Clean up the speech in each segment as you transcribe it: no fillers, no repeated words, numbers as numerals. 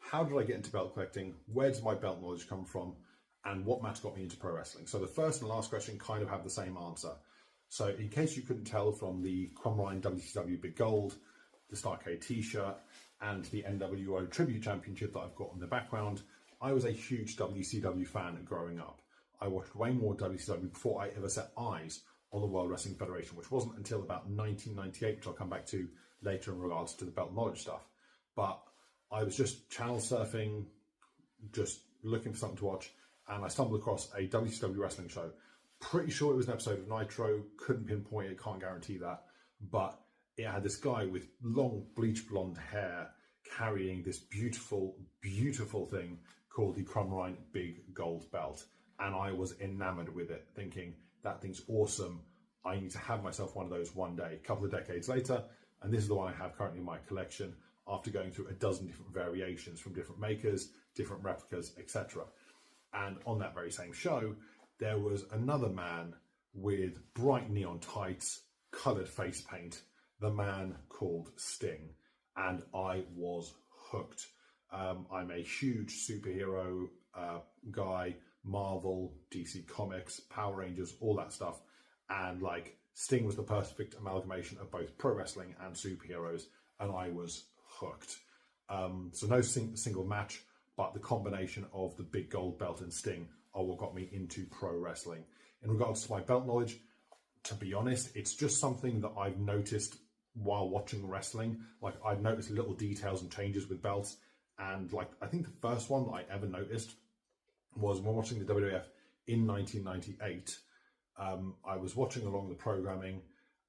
how did I get into belt collecting? Where does my belt knowledge come from? And what match got me into pro wrestling? So the first and last question kind of have the same answer. So in case you couldn't tell from the Crumline WCW Big Gold, the Starcade t-shirt, and the NWO Tribute Championship that I've got in the background, I was a huge WCW fan growing up. I watched way more WCW before I ever set eyes on the World Wrestling Federation, which wasn't until about 1998, which I'll come back to later in regards to the belt knowledge stuff. But I was just channel surfing, just looking for something to watch, and I stumbled across a WCW wrestling show. Pretty sure it was an episode of Nitro, couldn't pinpoint it, can't guarantee that, but it had this guy with long bleach blonde hair carrying this beautiful, beautiful thing called the Crumline Big Gold Belt. And I was enamored with it, thinking, that thing's awesome. I need to have myself one of those one day. A couple of decades later, and this is the one I have currently in my collection after going through a dozen different variations from different makers, different replicas, etc. And on that very same show, there was another man with bright neon tights, coloured face paint, the man called Sting. And I was hooked. I'm a huge superhero guy, Marvel, DC Comics, Power Rangers, all that stuff. And like Sting was the perfect amalgamation of both pro wrestling and superheroes. And I was hooked. So no single match, but the combination of the big gold belt and Sting are what got me into pro wrestling. In regards to my belt knowledge, to be honest, it's just something that I've noticed while watching wrestling. Like I've noticed little details and changes with belts. And like, I think the first one that I ever noticed was when watching the WWF in 1998. I was watching along the programming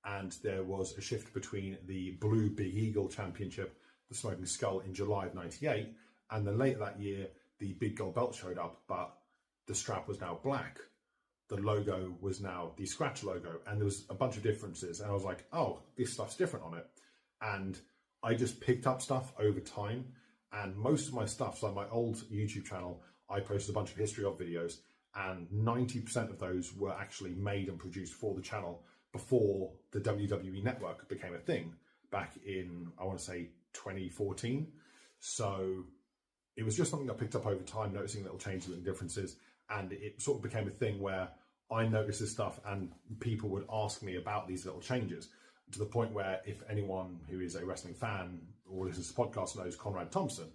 and there was a shift between the Blue Big Eagle Championship, the Smoking Skull in July of 98. And then later that year, the Big Gold Belt showed up, but the strap was now black. The logo was now the scratch logo, and there was a bunch of differences. And I was like, oh, this stuff's different on it. And I just picked up stuff over time. And most of my stuff, so my old YouTube channel, I posted a bunch of history of videos, and 90% of those were actually made and produced for the channel before the WWE Network became a thing back in, I want to say, 2014. So it was just something I picked up over time, noticing little changes and differences. And it sort of became a thing where I noticed this stuff and people would ask me about these little changes, to the point where if anyone who is a wrestling fan or listens to the podcast knows Conrad Thompson,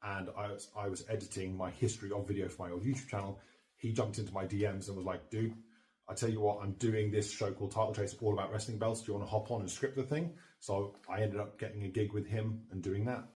and I was editing my history of video for my old YouTube channel, he jumped into my DMs and was like, dude, I tell you what, I'm doing this show called Title Chase all about wrestling belts. Do you want to hop on and script the thing? So I ended up getting a gig with him and doing that.